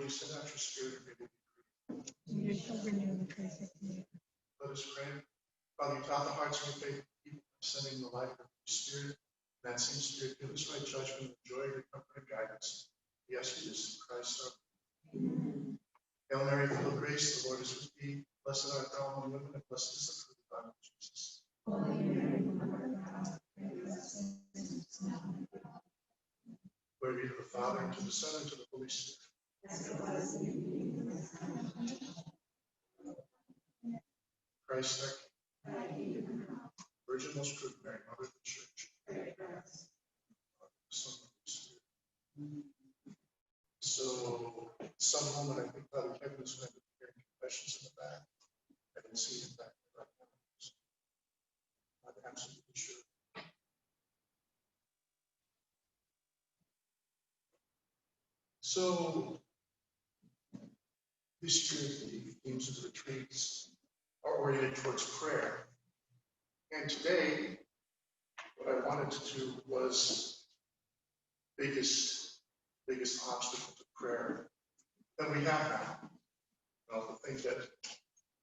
you send out your Spirit, and may You shall renew the face of the earth. Let us pray. Father, you taught the hearts of your faithful people by sending the life of your Spirit. That same Spirit give us right judgment, and joy, and comfort, and guidance. We ask you this in Christ our Lord. Hail Mary, full of grace, the Lord is with thee. Blessed art thou among women, and blessed is the fruit of thy womb, Jesus. Holy Mary, Mother of God, pray for us sinners now and at the hour of our death. Glory be to the Father, and to the Son, and to the Holy Spirit. As it was in the beginning, is now, and ever shall be. Christ our King, Thy kingdom come, Virgin most prudent Mary, Mother of the Church. pray for us. Son of the Spirit. So, some moment, I think Father Kevin is going to be hearing confessions in the back. I didn't see him back there right now. I'm absolutely sure. So, this year, the themes of the retreats are oriented towards prayer. And today, what I wanted to do was biggest obstacle to prayer that we have now. You know, the thing that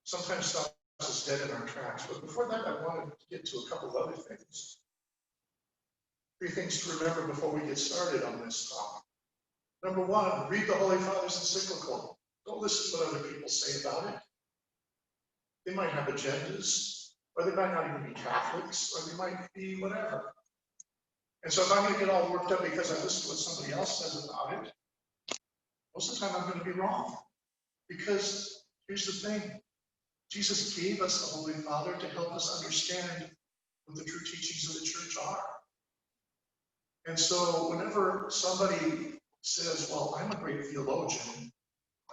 sometimes stops us dead in our tracks. But before that, I wanted to get to a couple of other things. 3 things to remember before we get started on this talk. Number 1, read the Holy Father's encyclical. Don't listen to what other people say about it. They might have agendas, or they might not even be Catholics, or they might be whatever. And so if I'm going to get all worked up because I listen to what somebody else says about it, most of the time I'm going to be wrong. Because here's the thing. Jesus gave us the Holy Father to help us understand what the true teachings of the church are. And so whenever somebody says, well, I'm a great theologian,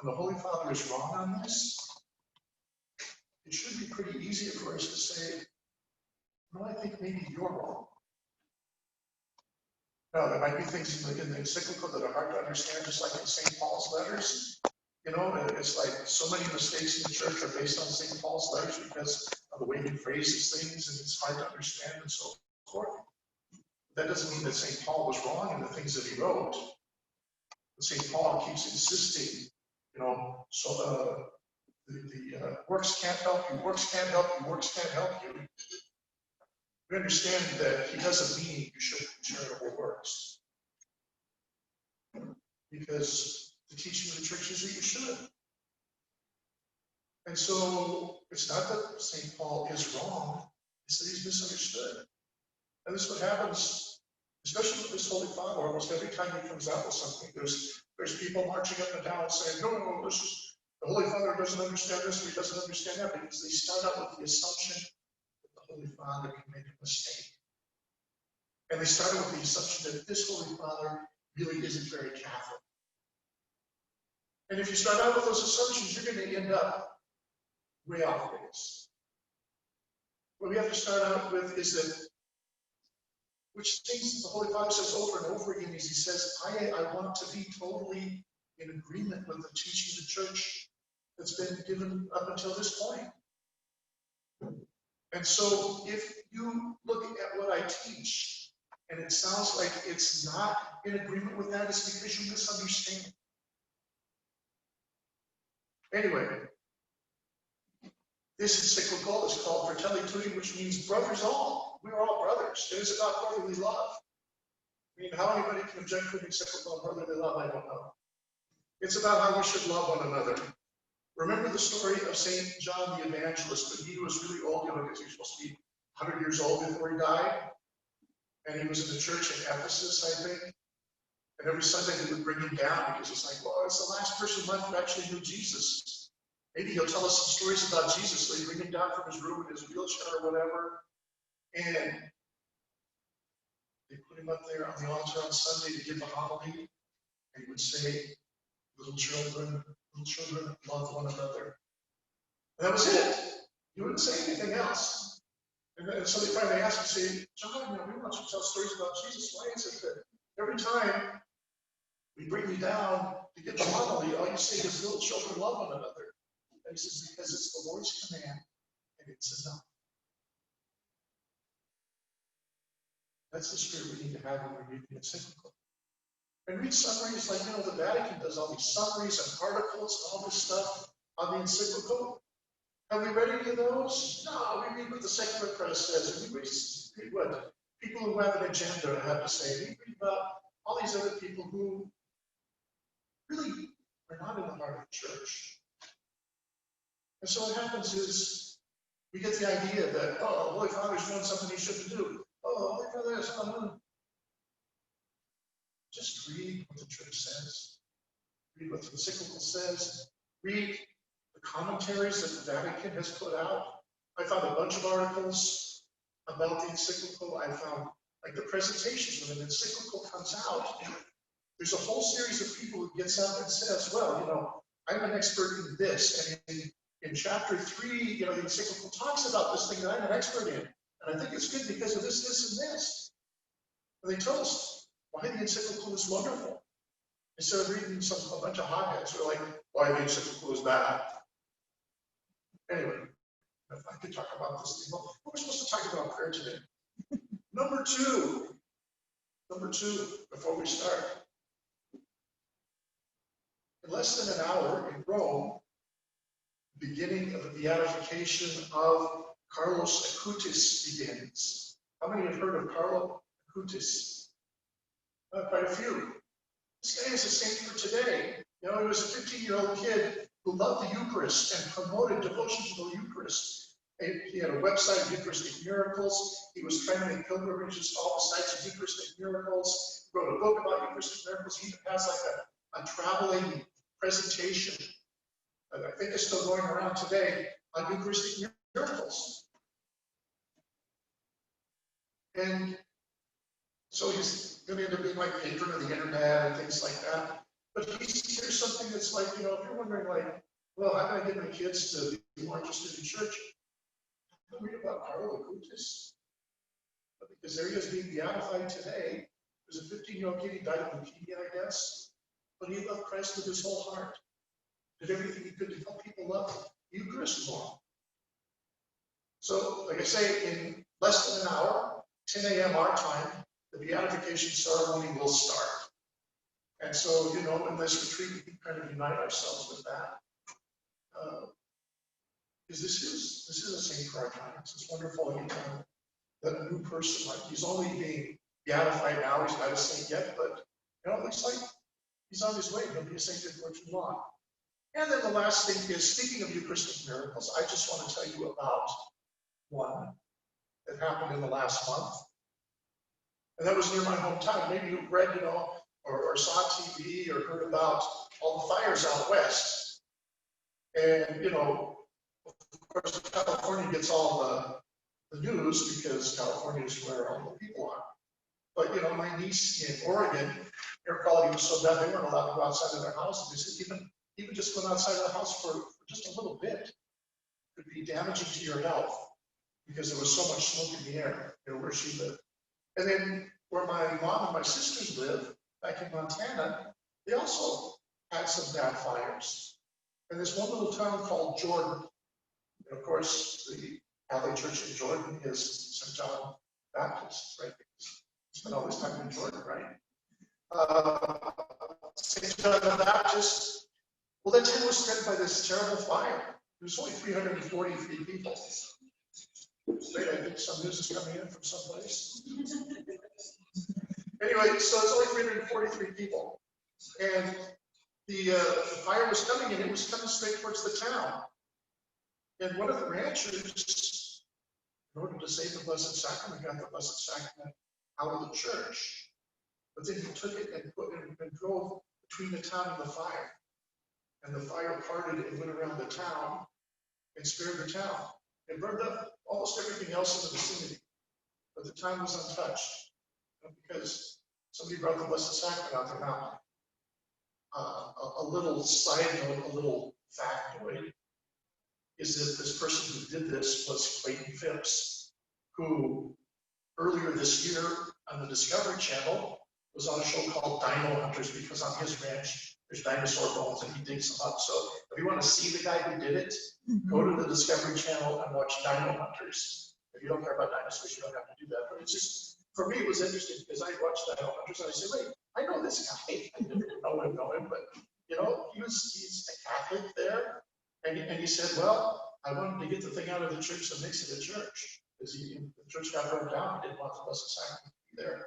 and the Holy Father is wrong on this, it should be pretty easy for us to say, well, I think maybe you're wrong. Now, there might be things in the encyclical that are hard to understand, just like in St. Paul's letters. You know, it's like so many mistakes in the church are based on St. Paul's letters because of the way he phrases things, and it's hard to understand and so forth. That doesn't mean that St. Paul was wrong in the things that he wrote. But St. Paul keeps insisting, you know, so the works can't help you, works can't help you, works can't help you. We understand that he doesn't mean you shouldn't do charitable works. Because the teaching of the church is that you should. And so it's not that St. Paul is wrong, it's that he's misunderstood. And this is what happens, especially with this Holy Father. Almost every time he comes out with something, there's people marching up and down saying, no, this is, the Holy Father doesn't understand this, or he doesn't understand that, because they start out with the assumption that the Holy Father can make a mistake. And they start out with the assumption that this Holy Father really isn't very Catholic. And if you start out with those assumptions, you're going to end up way off base. What we have to start out with is that, which things the Holy Father says over and over again, is he says, I want to be totally in agreement with the teaching of the church that's been given up until this point. And so if you look at what I teach, and it sounds like it's not in agreement with that, it's because you misunderstand. Anyway, this encyclical is called Fratelli Tutti, which means brothers all. We're all brothers. It is about brotherly love. I mean, how anybody can object to an encyclical on brotherly love, I don't know. It's about how we should love one another. Remember the story of St. John the Evangelist, when he was really old, you know, because he was supposed to be 100 years old before he died. And he was in the church in Ephesus, I think. And every Sunday they would bring him down because it's like, well, it's the last person left who actually knew Jesus. Maybe he'll tell us some stories about Jesus. So they bring him down from his room in his wheelchair or whatever. And they put him up there on the altar on Sunday to give the homily. And he would say, little children, love one another. And that was it. He wouldn't say anything else. And so they finally asked him, say, John, you know, we want you to tell stories about Jesus. Why is it that every time we bring you down to give the homily, all you say is little children love one another? And he says, because it's the Lord's command, and it's enough. That's the spirit we need to have when we read the encyclical. and read summaries like, the Vatican does all these summaries and articles and all this stuff on the encyclical. Have we read any of those? No, we read what the secular press says, and we read what people who have an agenda have to say. We read about all these other people who really are not in the heart of the church. And so what happens is we get the idea that, oh, the Holy Father's doing something he shouldn't do. Oh, Holy Father is just read what the church says. Read what the encyclical says. Read the commentaries that the Vatican has put out. I found a bunch of articles about the encyclical. I found like the presentations when an encyclical comes out. There's a whole series of people who gets up and says, well, I'm an expert in this. And in chapter 3, the encyclical talks about this thing that I'm an expert in. And I think it's good because of this, this, and this. And they tell us why the encyclical is wonderful. Instead of reading a bunch of hotheads who are like, why the encyclical is bad. Anyway, if I could talk about this thing, well, we're supposed to talk about prayer today. Number two, before we start. In less than an hour in Rome, beginning of the beatification of Carlos Acutis begins. How many have heard of Carlo Acutis? Quite a few. This guy is a saint for today. He was a 15-year-old kid who loved the Eucharist and promoted devotion to the Eucharist. He had a website of Eucharistic miracles. He was trying to make pilgrimages to all the sites of Eucharistic miracles. He wrote a book about Eucharistic miracles. He even has like a traveling presentation. I think it's still going around today on Eucharistic miracles. And so he's going to end up being like patron of the internet and things like that. But here's something that's like, if you're wondering like, well, how can I get my kids to be more interested in church? Read about Carlo Acutis. Because there he is being beatified today. There's a 15-year-old kid, he died of leukemia, I guess. But he loved Christ with his whole heart. Did everything he could to help people love the Eucharist more. So, like I say, in less than an hour, 10 a.m. our time, the beatification ceremony will start. And so, in this retreat, we can kind of unite ourselves with that. Because this is a saint for our times. It's wonderful anytime that a new person, like he's only being beatified now, he's not a saint yet, but it looks like he's on his way. He'll be a saint before too long. And then the last thing is, speaking of Eucharistic miracles, I just want to tell you about one that happened in the last month. And that was near my hometown. Maybe you've read, or saw TV or heard about all the fires out west. And, of course, California gets all the news because California is where all the people are. But, my niece in Oregon, air quality was so bad they weren't allowed to go outside of their house. And they said, even just going outside of the house for just a little bit could be damaging to your health because there was so much smoke in the air, where she lived. And then where my mom and my sisters live, back in Montana, they also had some bad fires. And there's one little town called Jordan. And of course, the Catholic Church in Jordan is St. John Baptist, right? He spent all his time in Jordan, right? St. John the Baptist, well, that town was threatened by this terrible fire. There was only 343 people. Wait, I think some news is coming in from someplace. Anyway, so it's only 343 people. And the fire was coming, and it was coming straight towards the town. And one of the ranchers, in order to save the Blessed Sacrament, got the Blessed Sacrament out of the church. But then he took it and drove between the town and the fire. And the fire parted and went around the town and spared the town. It burned up almost everything else in the vicinity. But the town was untouched because somebody brought the Blessed Sacrament out their mountain. A little side note, a little factoid, is that this person who did this was Clayton Phipps, who earlier this year on the Discovery Channel was on a show called Dino Hunters, because on his ranch there's dinosaur bones and he digs them up. So if you want to see the guy who did it, go to the Discovery Channel and watch Dino Hunters. If you don't care about dinosaurs, you don't have to do that, but it's just for me, it was interesting because I watched that elementary and I said, wait, I know this guy. I didn't know him, but he's a Catholic there. And he said, well, I wanted to get the thing out of the church that makes it a church. Because the church got burned down, he didn't want the Blessed Sacrament to be there.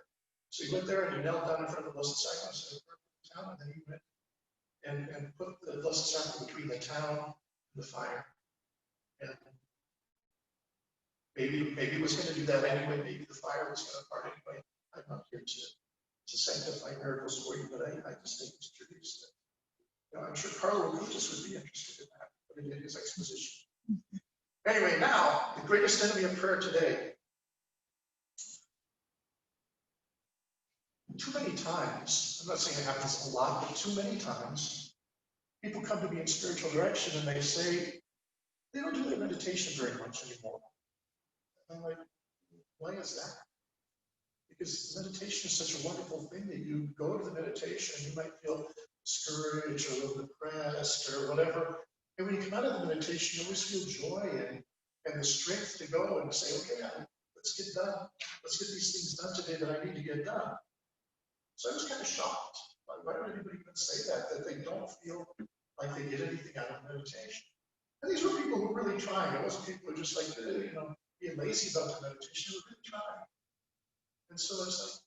So he went there and he knelt down in front of the Blessed Sacrament and said, and then he went and put the Blessed Sacrament between the town and the fire. And maybe he was going to do that anyway. Maybe the fire was going to part anyway. I'm not here to sanctify miracles for you, but I just think it's curious that, I'm sure Carlo Acutis would be interested in that, but in his exposition. Anyway, now, the greatest enemy of prayer today. Too many times, I'm not saying it happens a lot, but too many times, people come to me in spiritual direction and they say, they don't do their meditation very much anymore. I'm like, why is that? Because meditation is such a wonderful thing that you go to the meditation and you might feel discouraged or a little depressed or whatever. And when you come out of the meditation, you always feel joy and the strength to go and say, okay, let's get done. Let's get these things done today that I need to get done. So I was kind of shocked. Why would anybody even say that they don't feel like they get anything out of meditation? And these were people who were really trying. It wasn't people who were just like, being lazy about the meditation. They were really trying. And so it's like,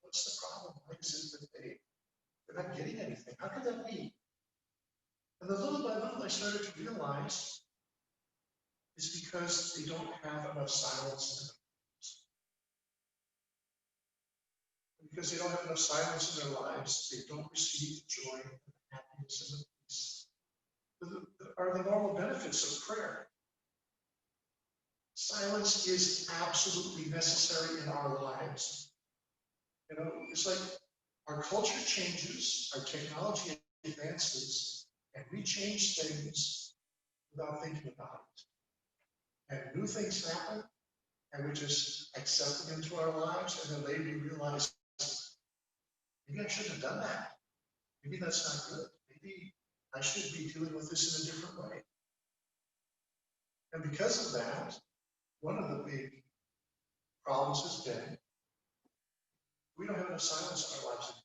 what's the problem? Why is it that they're not getting anything? How could that be? And then little by little, I started to realize it's because they don't have enough silence in their lives. Because they don't have enough silence in their lives, they don't receive the joy and the happiness and the peace that are the normal benefits of prayer. Silence is absolutely necessary in our lives. It's like our culture changes, our technology advances, and we change things without thinking about it. And new things happen, and we just accept them into our lives, and then later we realize, maybe I shouldn't have done that. Maybe that's not good. Maybe I should be dealing with this in a different way. And because of that, one of the big problems has been we don't have enough silence in our lives anymore.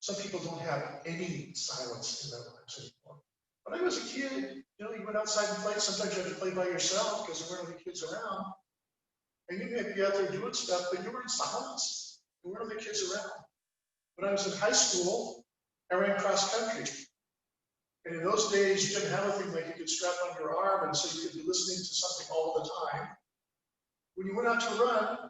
Some people don't have any silence in their lives anymore. When I was a kid, you went outside and played. Sometimes you had to play by yourself because there weren't any kids around. And you may be out there doing stuff, but you were in silence. There weren't other kids around. When I was in high school, I ran cross country. And in those days, you didn't have a thing like you could strap on your arm and so you could be listening to something all the time. When you went out to run,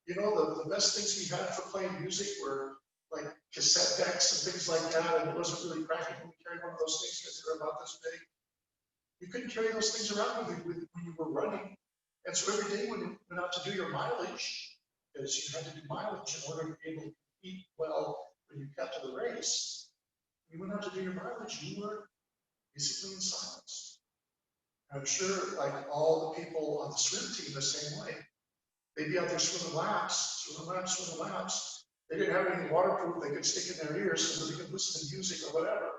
the best things we had for playing music were like cassette decks and things like that, and it wasn't really practical to carry one of those things because they're about this big. You couldn't carry those things around when you were running. And so every day when you went out to do your mileage, because you had to do mileage in order to be able to eat well when you got to the race, when you went out to do your mileage, you were basically in silence. And I'm sure like all the people on the swim team the same way. They'd be out there swimming laps. They didn't have anything waterproof they could stick in their ears so that they could listen to music or whatever.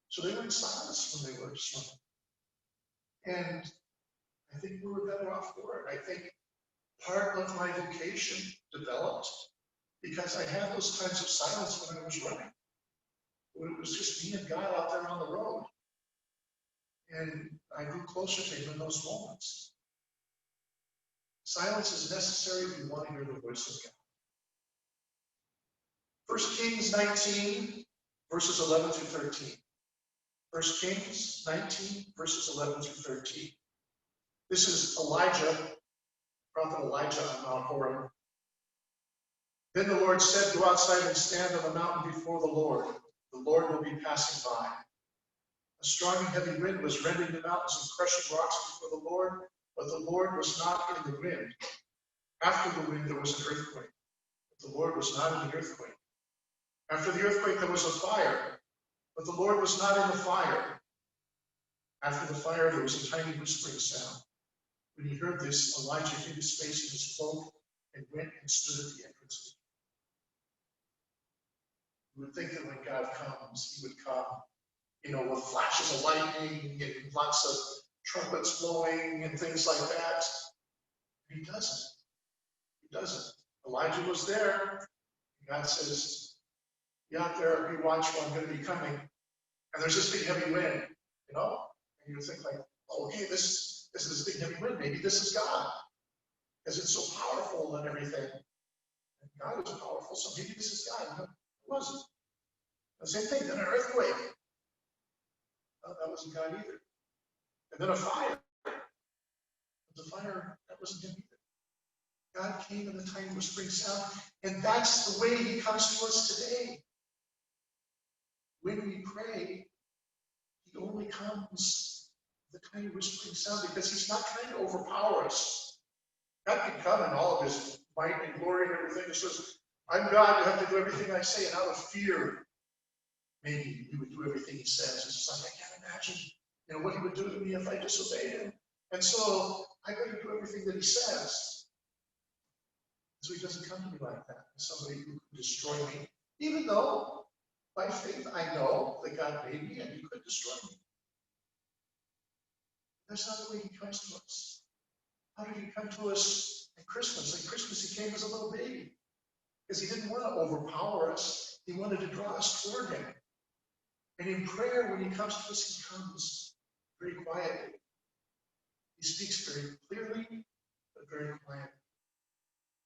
So they were in silence when they were swimming. And I think we were better off for it. I think part of my vocation developed because I had those times of silence when I was running. When it was just me and God out there on the road. And I grew closer to him in those moments. Silence is necessary if you want to hear the voice of God. 1 Kings 19, verses 11 through 13. 1 Kings 19, verses 11 through 13. This is Elijah, Prophet Elijah on Mount Horeb. Then the Lord said, go outside and stand on the mountain before the Lord. The Lord will be passing by. A strong and heavy wind was rending the mountains and crushing rocks before the Lord, but the Lord was not in the wind. After the wind, there was an earthquake, but the Lord was not in the earthquake. After the earthquake, there was a fire, but the Lord was not in the fire. After the fire, there was a tiny whispering sound. When he heard this, Elijah hid his face in his cloak and went and stood at the entrance. You would think that when God comes, he would come, with flashes of lightning and lots of trumpets blowing and things like that. He doesn't. He doesn't. Elijah was there. God says, "Be out there, be watchful, I'm going to be coming." And there's this big heavy wind, you know? And you think like, oh, okay, this is this big heavy wind. Maybe this is God, because it's so powerful and everything. And God is powerful, so maybe this is God. No, it wasn't. The same thing, then an earthquake. No, that wasn't God either. And then a fire. The fire, that wasn't him either. God came in the tiny whispering sound, and that's the way he comes to us today. When we pray, he only comes with a tiny whispering sound because he's not trying to overpower us. God can come in all of his might and glory and everything. He says, "I'm God, you have to do everything I say," and out of fear, maybe we would do everything he says. It's just like, I can't imagine, what he would do to me if I disobeyed him. And so I better do everything that he says. So he doesn't come to me like that, as somebody who could destroy me, even though by faith I know that God made me and he could destroy me. That's not the way he comes to us. How did he come to us at Christmas? At Christmas he came as a little baby, because he didn't want to overpower us. He wanted to draw us toward him. And in prayer, when he comes to us, he comes very quietly. He speaks very clearly, but very quietly.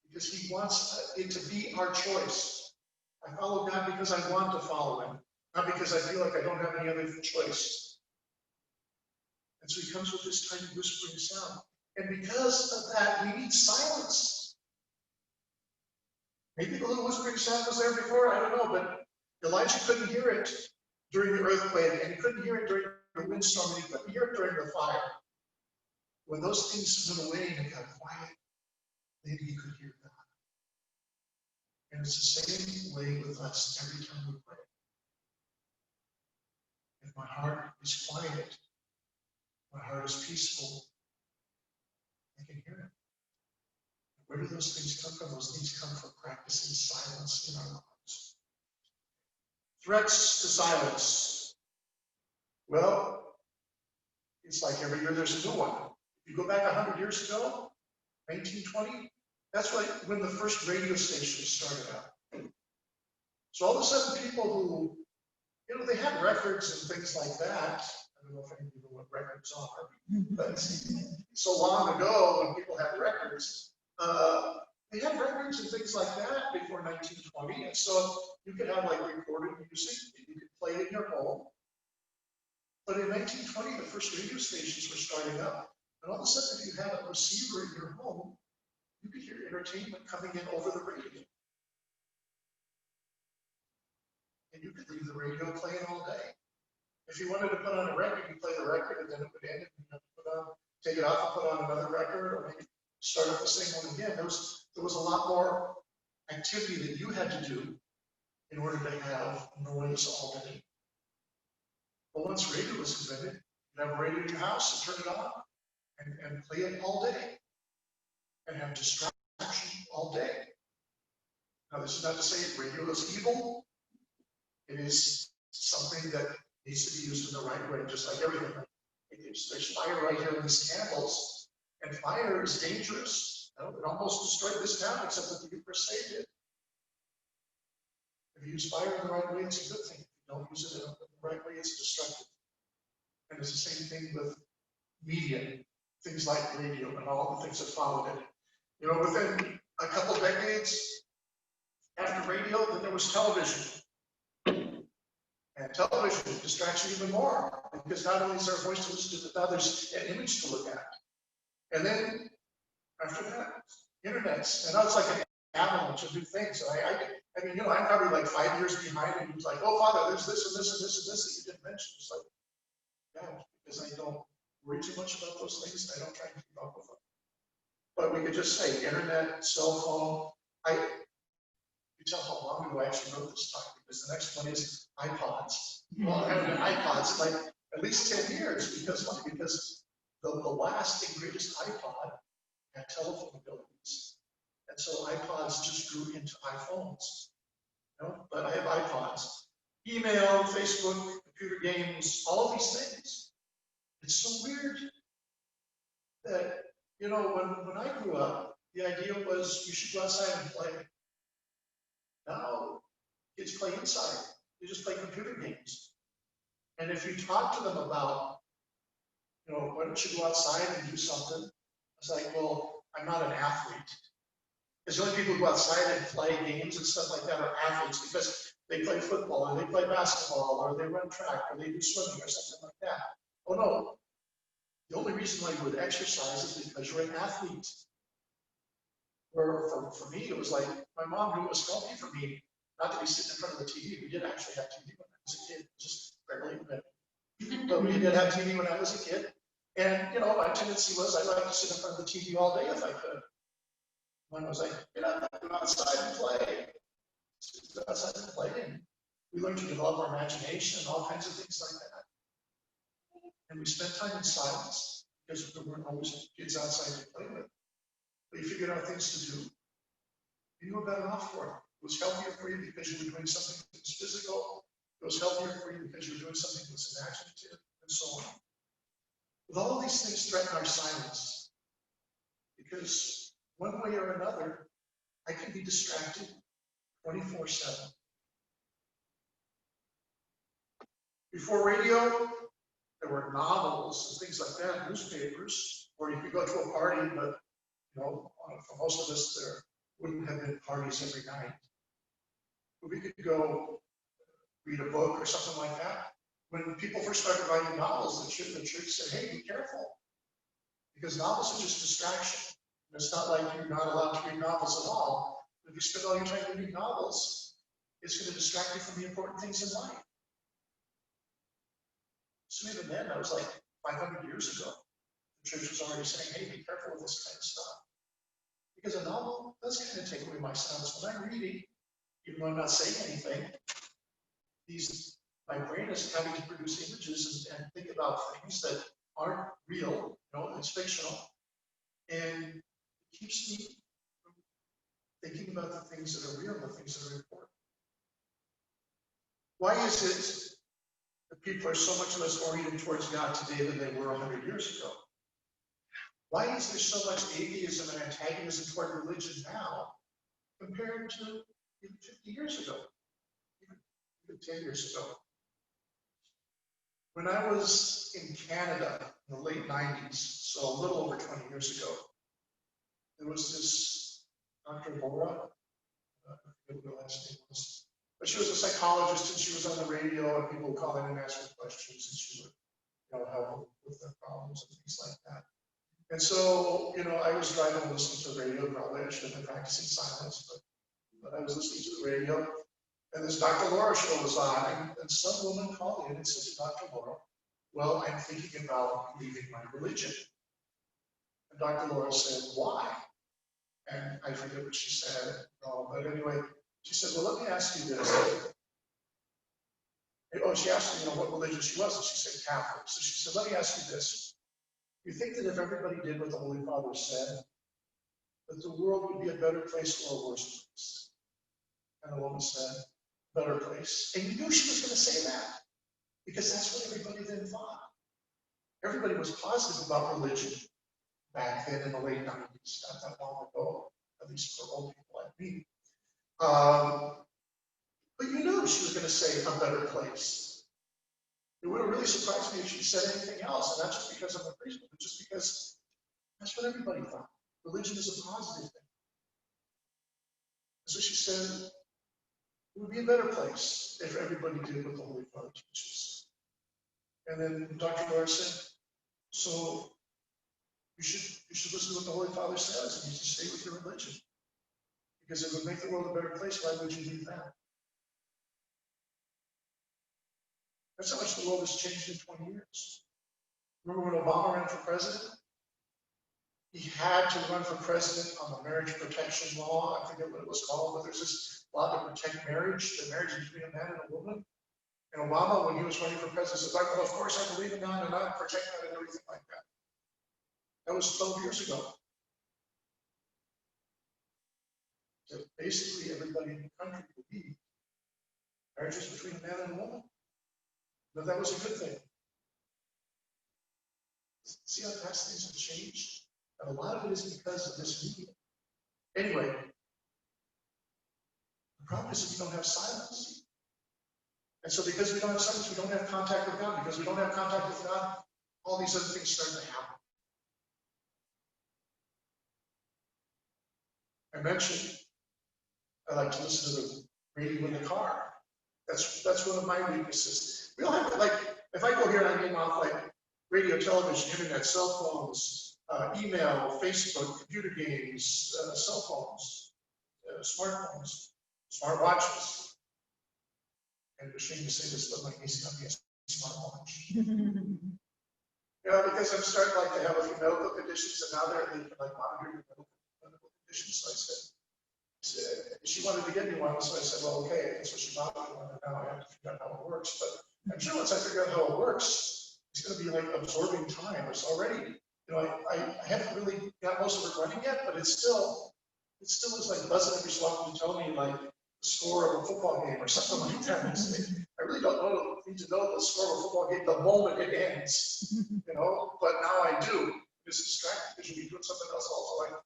Because he wants it to be our choice. I follow God because I want to follow him, not because I feel like I don't have any other choice. And so he comes with this tiny whispering sound. And because of that, we need silence. Maybe the little whispering sound was there before, I don't know, but Elijah couldn't hear it during the earthquake, and he couldn't hear it during the windstorm, and he couldn't hear it during the fire. When those things went away and got quiet, maybe he could hear God. And it's the same way with us every time we pray. If my heart is quiet, my heart is peaceful, I can hear it. Where do those things come from? Those things come from practicing silence in our lives. Threats to silence. Well, it's like every year there's a new one. If you go back 100 years ago, 1920, that's when the first radio stations started out. So all of a sudden people who, they had records and things like that. I don't know if any of you know what records are, but so long ago when people had records, they had records and things like that before 1920. And so you could have like recorded music and you could play it in your home. But in 1920, the first radio stations were starting up. And all of a sudden, if you had a receiver in your home, you could hear entertainment coming in over the radio. And you could leave the radio playing all day. If you wanted to put on a record, you play the record and then it would end and you have to take it off and put on another record or maybe start up the same one again. There was a lot more activity that you had to do in order to have noise all day. But once radio was invented, you have a radio in your house and turn it on and play it all day and have distraction all day. Now, this is not to say radio is evil. It is something that needs to be used in the right way, just like everything. There's fire right here in these candles, and fire is dangerous. It almost destroyed this town, except that the Eucharist saved it. If you use fire in the right way, it's a good thing. If you don't use it in the right way, it's destructive. And it's the same thing with media, things like radio and all the things that followed it. Within a couple decades after radio, then there was television. And television distracts you even more because not only is there a voice to listen to, but now there's an image to look at. And then after that, internets. And now it's like an avalanche of new things. I mean, I'm probably like 5 years behind, and he's like, "Oh, Father, there's this and this and this and this that you didn't mention." It's like, yeah, because I don't worry too much about those things. I don't try to keep up with them. But we could just say internet, cell phone. You tell how long ago I actually wrote this talk, because the next one is iPods. Well, I haven't had iPods like at least 10 years because why? Because the last and greatest iPod had telephone abilities. And so iPods just grew into iPhones. But I have iPods. Email, Facebook, computer games, all of these things. It's so weird that, when I grew up, the idea was you should go outside and play. Now, kids play inside. They just play computer games. And if you talk to them about, why don't you go outside and do something? It's like, well, I'm not an athlete. Because the only people who go outside and play games and stuff like that are athletes because they play football or they play basketball or they run track or they do swimming or something like that. Oh no, the only reason why you would exercise is because you're an athlete. Where for me, it was like my mom knew it was healthy for me not to be sitting in front of the TV. We did actually have TV when I was a kid, just barely, but we did have TV when I was a kid. And, my tendency was I'd like to sit in front of the TV all day if I could. When I was like, go outside and play. Go outside and play. And we learned to develop our imagination and all kinds of things like that. And we spent time in silence because there weren't always kids outside to play with. But you figured out things to do. You were better off for it. It was healthier for you because you were doing something that was physical. It was healthier for you because you were doing something that was imaginative, and so on. But all of these things threaten our silence because one way or another, I can be distracted 24/7. Before radio, there were novels and things like that, newspapers, or you could go to a party, but for most of us, there wouldn't have been parties every night. But we could go read a book or something like that. When people first started writing novels, the church said, hey, be careful, because novels are just distraction. And it's not like you're not allowed to read novels at all. But if you spend all your time reading novels, it's going to distract you from the important things in life. So even then, that was like 500 years ago. The church was already saying, hey, be careful with this kind of stuff. Because a novel does kind of take away my silence. When I'm reading, even though I'm not saying anything, my brain is having to produce images and think about things that aren't real, it's fictional. And it keeps me from thinking about the things that are real, the things that are important. Why is it that people are so much less oriented towards God today than they were 100 years ago? Why is there so much atheism and antagonism toward religion now compared to even 50 years ago, even 10 years ago? When I was in Canada in the late 90s, so a little over 20 years ago, there was this Dr. Laura, I forget what her last name was, but she was a psychologist and she was on the radio and people would call in and ask her questions and she would help with their problems and things like that. And so, I was driving and listening to the radio, probably I should have been practicing silence, but I was listening to the radio, and this Dr. Laura show was on, and some woman called in and said to Dr. Laura, well, I'm thinking about leaving my religion. And Dr. Laura said, why? And I forget what she said, but anyway, she said, well, let me ask you this. Oh, she asked me, what religion she was, and she said Catholic. So she said, let me ask you this. You think that if everybody did what the Holy Father said, that the world would be a better place or a worse place? And the woman said, better place. And you knew she was going to say that, because that's what everybody then thought. Everybody was positive about religion back then in the late 90s, not that long ago, at least for old people like me. But you knew she was going to say a better place. It would have really surprised me if she said anything else, and not just because I'm a priest, but just because that's what everybody thought. Religion is a positive thing. And so she said, it would be a better place if everybody did what the Holy Father teaches. And then Dr. Laura said, so you should listen to what the Holy Father says, and you should stay with your religion. Because it would make the world a better place. Why would you leave that? That's how much the world has changed in 20 years. Remember when Obama ran for president? He had to run for president on the marriage protection law. I forget what it was called, but there's this law to protect marriage, the marriage between a man and a woman. And Obama, when he was running for president, said, well, of course I believe in God and I protect that and everything like that. That was 12 years ago. So basically everybody in the country believed marriage was between a man and a woman. But that was a good thing. See how fast things have changed? And a lot of it is because of this media. Anyway, the problem is that we don't have silence. And so because we don't have silence, we don't have contact with God. Because we don't have contact with God, all these other things start to happen. I mentioned I like to listen to the radio in the car. That's one of my weaknesses. We all have, like, if I go here and I name off like radio, television, internet, cell phones, email, Facebook, computer games, cell phones, smartphones, smartwatches. And we're ashamed to say this, but my niece got me a smartwatch. Because I'm starting like to have a few medical conditions, and now they can like monitor your medical conditions. So I said, she wanted to get me one, so I said, well, okay, that's what she bought me one, and now I have to figure out how it works. But I'm sure once I figure out how it works, it's going to be like absorbing time. It's already, I haven't really got most of it running yet, but it still is like buzzing every so often to tell me like the score of a football game or something like that. I really don't need to know the score of a football game the moment it ends, but now I do. It's distracting because you'll be doing something else also, like,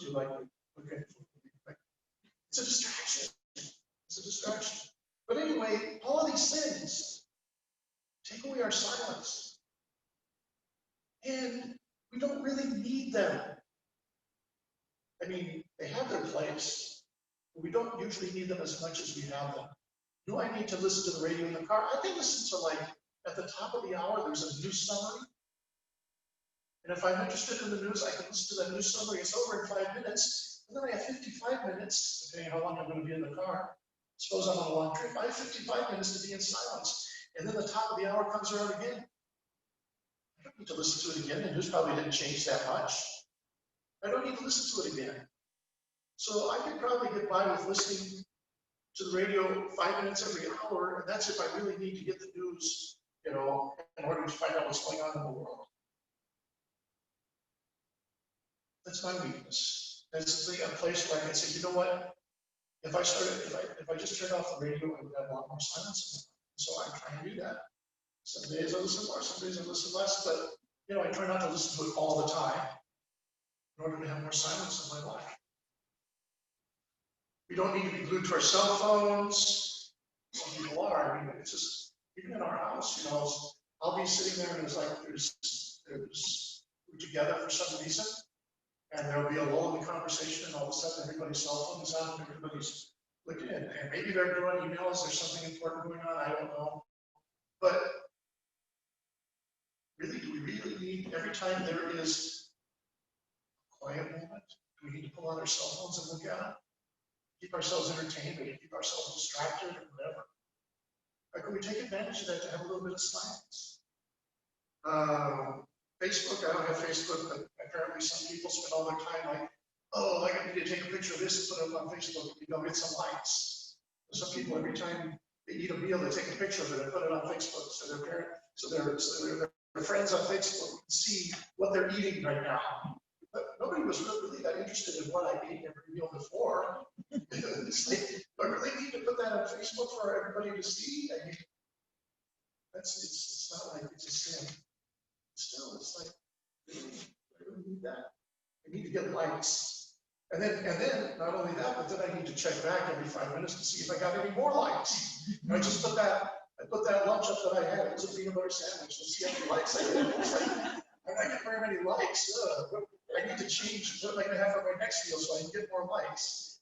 you're like, okay. It's a distraction. It's a distraction. But anyway, all of these things take away our silence. And we don't really need them. I mean, they have their place, but we don't usually need them as much as we have them. Do I need to listen to the radio in the car? I can listen to, like, at the top of the hour, there's a news summary. And if I'm interested in the news, I can listen to that news summary. It's over in 5 minutes. And then I have 55 minutes, depending on how long I'm going to be in the car. Suppose I'm on a long trip. I have 55 minutes to be in silence. And then the top of the hour comes around again. I don't need to listen to it again. The news probably didn't change that much. I don't need to listen to it again. So I could probably get by with listening to the radio 5 minutes every hour, and that's if I really need to get the news, in order to find out what's going on in the world. That's my weakness. That's a place where I can say, you know what? If I just turn off the radio, I would have a lot more silence. So I try and do that. Some days I listen more, some days I listen less, but I try not to listen to it all the time in order to have more silence in my life. We don't need to be glued to our cell phones. Some people are. I mean, it's just, even in our house, I'll be sitting there and we're together for some reason. And there'll be a lull in the conversation, and all of a sudden everybody's cell phone is on, and everybody's looking in. And maybe they're doing emails, there's something important going on, I don't know. But really, do we really need, every time there is a quiet moment, do we need to pull out our cell phones and look at them? Keep ourselves entertained, or keep ourselves distracted, or whatever. Or can we take advantage of that to have a little bit of silence? Facebook, I don't have Facebook, but apparently some people spend all their time like, oh, I need to take a picture of this and put it up on Facebook, get some likes. Some people, every time they eat a meal, they take a picture of it and put it on Facebook, so their friends on Facebook can see what they're eating right now. But nobody was really that interested in what I ate every meal before. It's like, do I really need to put that on Facebook for everybody to see? I mean, it's not like it's a sin. Still, it's like, really, I really need that. I need to get likes. And then not only that, but then I need to check back every 5 minutes to see if I got any more likes. And I just put that lunch up that I had. It was a peanut butter sandwich. Let's see how many likes I get. It's like, I'm not getting very many likes. I need to change what am I going to have for my next meal so I can get more likes.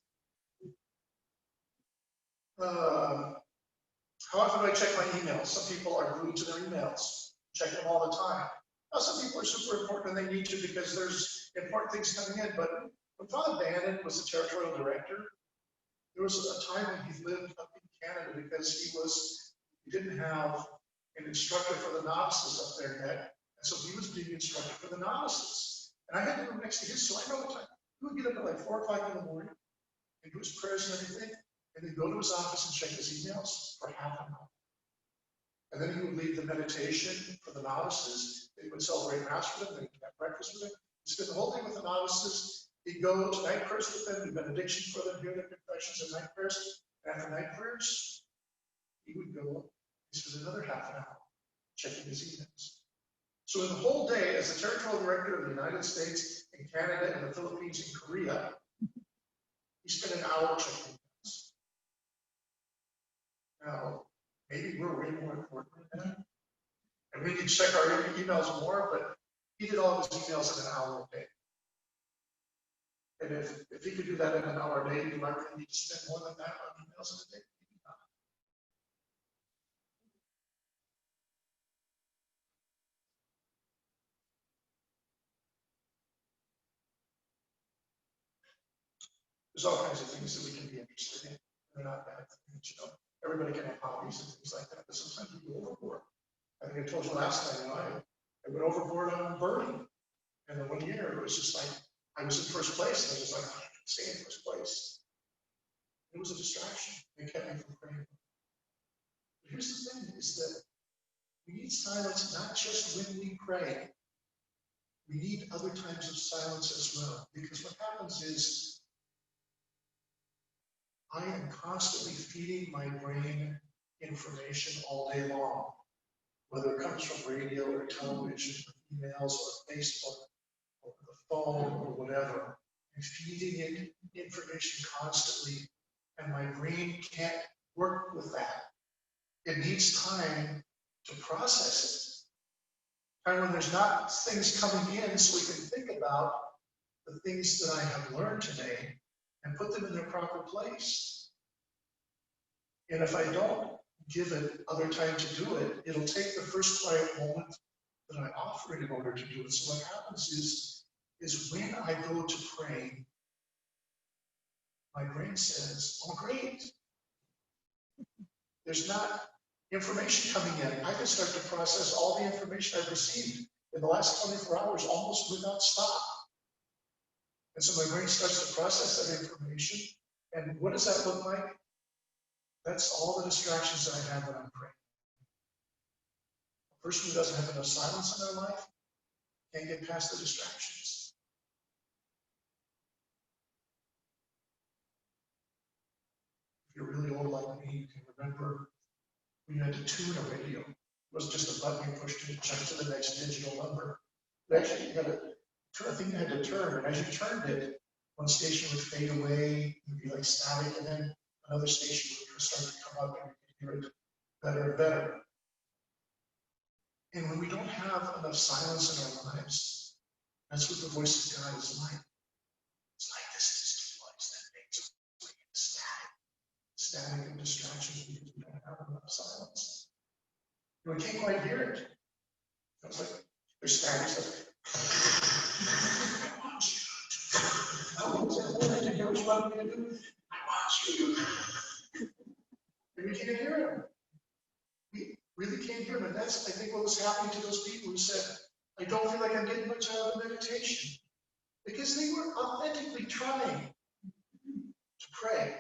How often do I check my emails? Some people are glued to their emails, check them all the time. Now, some people are super important and they need to because there's important things coming in. But when Father Bannon was the territorial director, there was a time when he lived up in Canada because he didn't have an instructor for the novices up there yet. And so he was being instructed for the novices. And I had to go next to his, so I know what time. He would get up at like 4 o'clock in the morning and do his prayers and everything, and then go to his office and check his emails for half an hour. And then he would lead the meditation for the novices. They would celebrate Mass with them, they would have breakfast with them. He'd spend the whole day with the novices. He'd go to night prayers with them, do benediction for them, hear their confessions and night prayers. After night prayers, he would go, he spent another half an hour checking his emails. So in the whole day, as the territorial director of the United States and Canada and the Philippines and Korea, We spend an hour checking emails. Now, maybe we're way more important than that. And we can check our emails more, but he did all of his emails in an hour a day. And if he could do that in an hour a day, do I really need to spend more than that on emails in a day? Maybe not. There's all kinds of things that we can be interested in. They're not bad things, Everybody can have hobbies and things like that, but sometimes we go overboard. I think I told you last time, I went overboard on birding. And the 1 year, it was just like, I was in first place, and I was just like, I can stay in first place. It was a distraction. It kept me from praying. But here's the thing, is that we need silence not just when we pray. We need other times of silence as well. Because what happens is, I am constantly feeding my brain information all day long, whether it comes from radio or television, or emails, or Facebook, or the phone, or whatever. I'm feeding it information constantly, and my brain can't work with that. It needs time to process it. Time when there's not things coming in, so we can think about the things that I have learned today and put them in their proper place. And if I don't give it other time to do it, it'll take the first quiet moment that I offer it in order to do it. So what happens is when I go to pray, my brain says, oh, great. There's not information coming in. I can start to process all the information I've received in the last 24 hours almost without stop. And so my brain starts to process that information. And what does that look like? That's all the distractions that I have when I'm praying. A person who doesn't have enough silence in their life can't get past the distractions. If you're really old like me, you can remember when you had to tune a radio. It wasn't just a button you pushed to jump to the next digital number. But actually, you had a thing you had to turn, and as you turned it, one station would fade away, it would be like static, and then another station would start to come up, and you could hear it better and better. And when we don't have enough silence in our lives, that's what the voice of God is like. It's like this distant voice that makes us static and distractions because we don't have enough silence. And we can't quite hear it. It's like there's static stuff. I want you to. I want what you want me to do. I want you to. And we can't hear him. We really can't hear him. And that's, I think, what was happening to those people who said, I don't feel like I'm getting much out of the meditation. Because they were authentically trying to pray.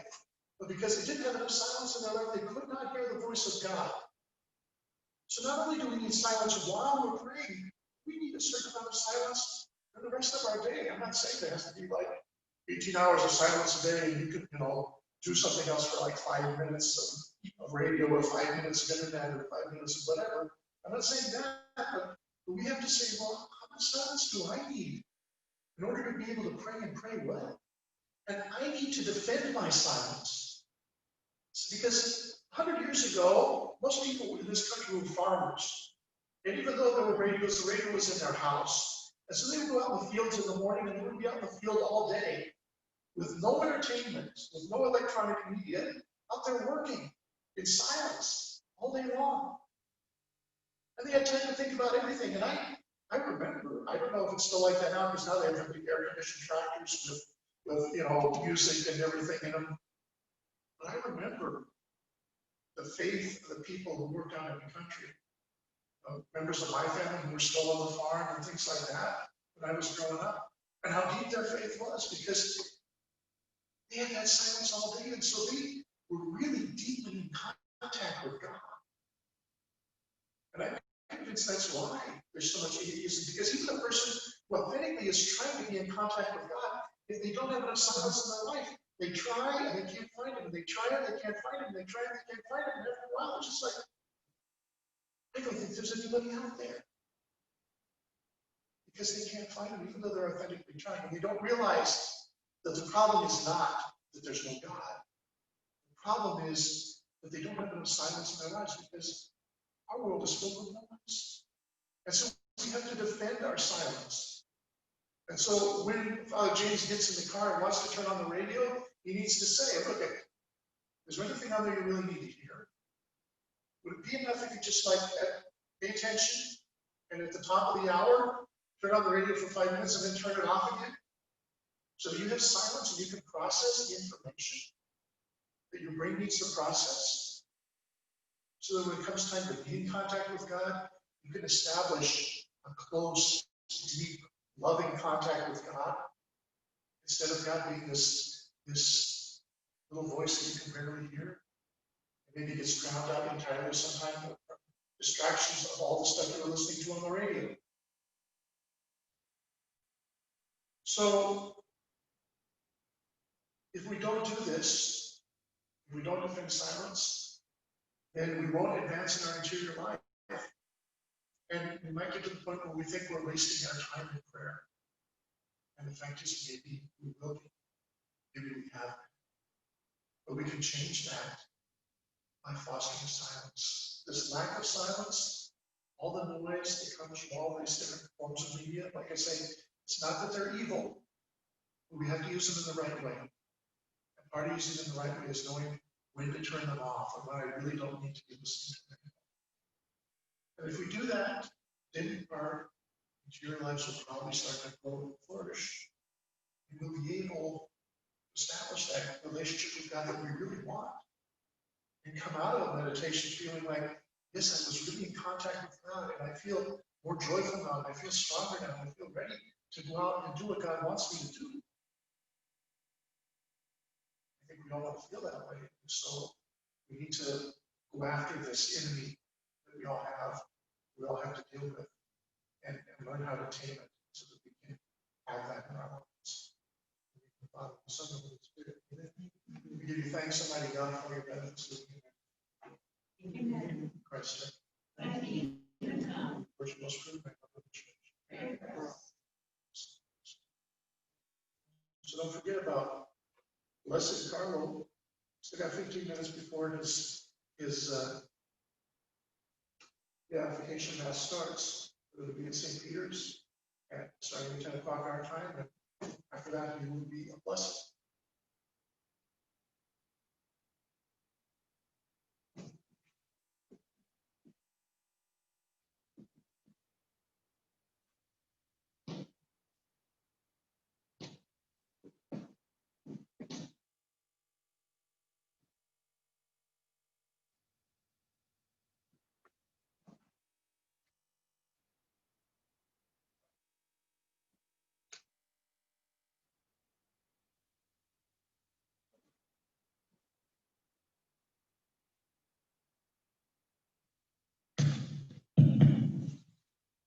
But because they didn't have enough silence in their life, they could not hear the voice of God. So not only do we need silence while we're praying, we need a certain amount of silence for the rest of our day. I'm not saying there has to be like 18 hours of silence a day and you could, do something else for like 5 minutes of radio or 5 minutes of internet or 5 minutes of whatever. I'm not saying that, but we have to say, well, how much silence do I need in order to be able to pray and pray well? And I need to defend my silence. Because 100 years ago, most people in this country were farmers. And even though there were radios, the radio was in their house. And so they would go out in the fields in the morning and they would be out in the field all day with no entertainment, with no electronic media, out there working in silence all day long. And they had time to think about everything. And I remember, I don't know if it's still like that now, because now they have big air-conditioned tractors with music and everything in them. But I remember the faith of the people who worked out in the country. Members of my family who were still on the farm and things like that when I was growing up. And how deep their faith was, because they had that silence all day, and so they were really deeply in contact with God. And I'm convinced that's why there's so much atheism, because even a person who authentically is trying to be in contact with God, if they don't have enough silence in their life, they try and they can't find him, and they try and they can't find him, and they try and they can't find him, and after a while it's just like, I don't think there's anybody out there. Because they can't find him, even though they're authentically trying. And they don't realize that the problem is not that there's no God. The problem is that they don't have enough silence in their lives because our world is filled with noise. And so we have to defend our silence. And so when Father James gets in the car and wants to turn on the radio, he needs to say, look, is there anything on there you really need to hear? Would it be enough if you just like pay attention and at the top of the hour, turn on the radio for 5 minutes and then turn it off again? So that you have silence and you can process the information that your brain needs to process. So that when it comes time to be in contact with God, you can establish a close, deep, loving contact with God, instead of God being this little voice that you can barely hear. And maybe it gets drowned out entirely sometimes from distractions of all the stuff you're listening to on the radio. So, if we don't do this, if we don't defend silence, then we won't advance in our interior life. And we might get to the point where we think we're wasting our time in prayer. And the fact is, maybe we will be. Maybe we have. But we can change that by fostering silence. This lack of silence, all the noise that comes from all these different forms of media, like I say, it's not that they're evil, but we have to use them in the right way. And part of using them in the right way is knowing when to turn them off and when I really don't need to be listening to them. And if we do that, then our interior lives will probably start to grow and flourish. And we'll be able to establish that relationship with God that we really want. And come out of meditation feeling like, yes, I was really in contact with God, and I feel more joyful now, and I feel stronger now, and I feel ready to go out and do what God wants me to do. I think we all want to feel that way. And so we need to go after this enemy that we all have to deal with, and learn how to tame it so that we can have that in our lives. Father, Son, and Holy Spirit. We give you thanks, Almighty God, for your benefits. Amen. Christ, Thank you. worship most fruit of the church. So don't forget about Blessed Carlo. Still got 15 minutes before his beatification mass starts. It'll be at St. Peter's at starting at 10 o'clock our time. And after that, he will be a blessed.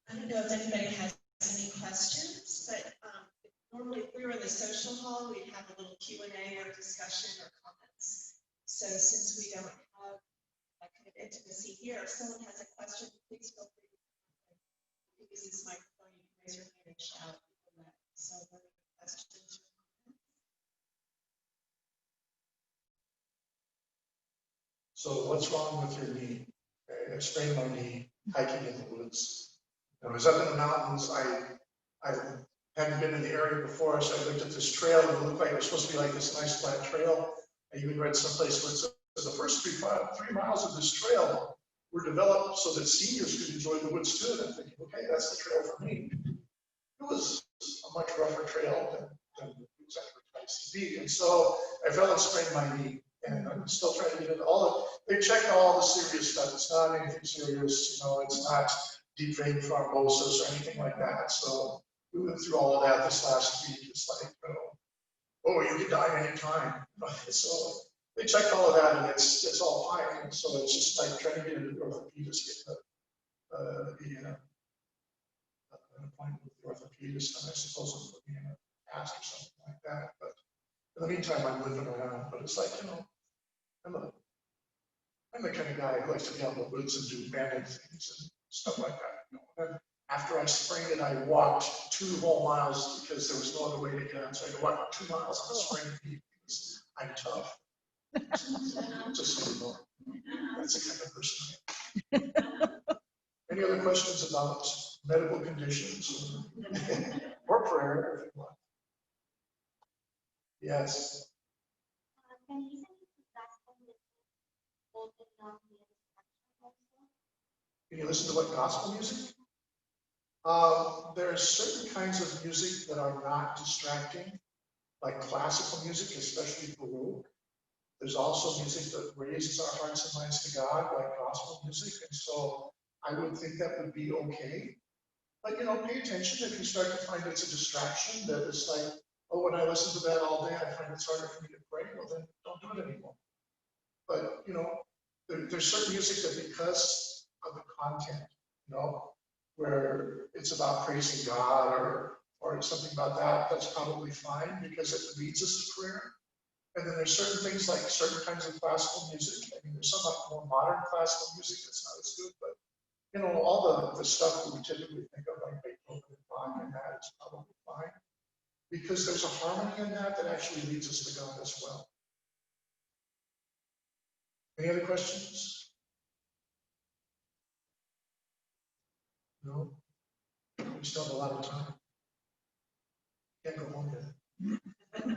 I don't know if anybody has any questions, but normally if we were in the social hall, we'd have a little Q&A or discussion or comments. So since we don't have that kind of intimacy here, if someone has a question, please feel free to use this microphone. You can raise your hand and shout. So are there any questions or comments? So what's wrong with your knee? I sprained my knee hiking in the woods. I was up in the mountains. I hadn't been in the area before, so I looked at this trail and it looked like it was supposed to be like this nice flat trail. I even read someplace where it says the first 3 miles of this trail were developed so that seniors could enjoy the woods too. And I'm thinking, okay, that's the trail for me. It was a much rougher trail than it was advertised to be. And so I fell and sprained my knee. And I'm still trying to get into they checked all the serious stuff. It's not anything serious, it's not deep vein thrombosis or anything like that. So we went through all of that this last week. It's like, oh, you could die anytime. So they checked all of that and it's all fine. And so it's just like trying to get an orthopedist, get an appointment with the orthopedist, and I suppose it'll put me in a cast or something like that. But in the meantime, I'm living around. But it's like, I'm the kind of guy who likes to be out in the woods and do banding things and stuff like that. And after I sprained it, I walked 2 whole miles because there was no other way to get out. So I had to walk 2 miles on the sprained knee because I'm tough. Just so you know, that's the kind of person I am. Any other questions about medical conditions or prayer, if you want? Yes. Can you listen to gospel music both in non-music also? Can you listen to what gospel music? There are certain kinds of music that are not distracting, like classical music, especially Baroque. There's also music that raises our hearts and minds to God, like gospel music, and so I would think that would be okay. But pay attention if you start to find it's a distraction, that it's like, oh, when I listen to that all day, I find it's harder for me to pray. Well, then don't do it anymore. But there's certain music that because of the content, where it's about praising God or something about that, that's probably fine because it leads us to prayer. And then there's certain things like certain kinds of classical music. I mean, there's some more modern classical music that's not as good, but all the stuff that we typically think of like Beethoven and Bach and that is probably fine because there's a harmony in that that actually leads us to God as well. Any other questions? No? We still have a lot of time. Can't go home yet.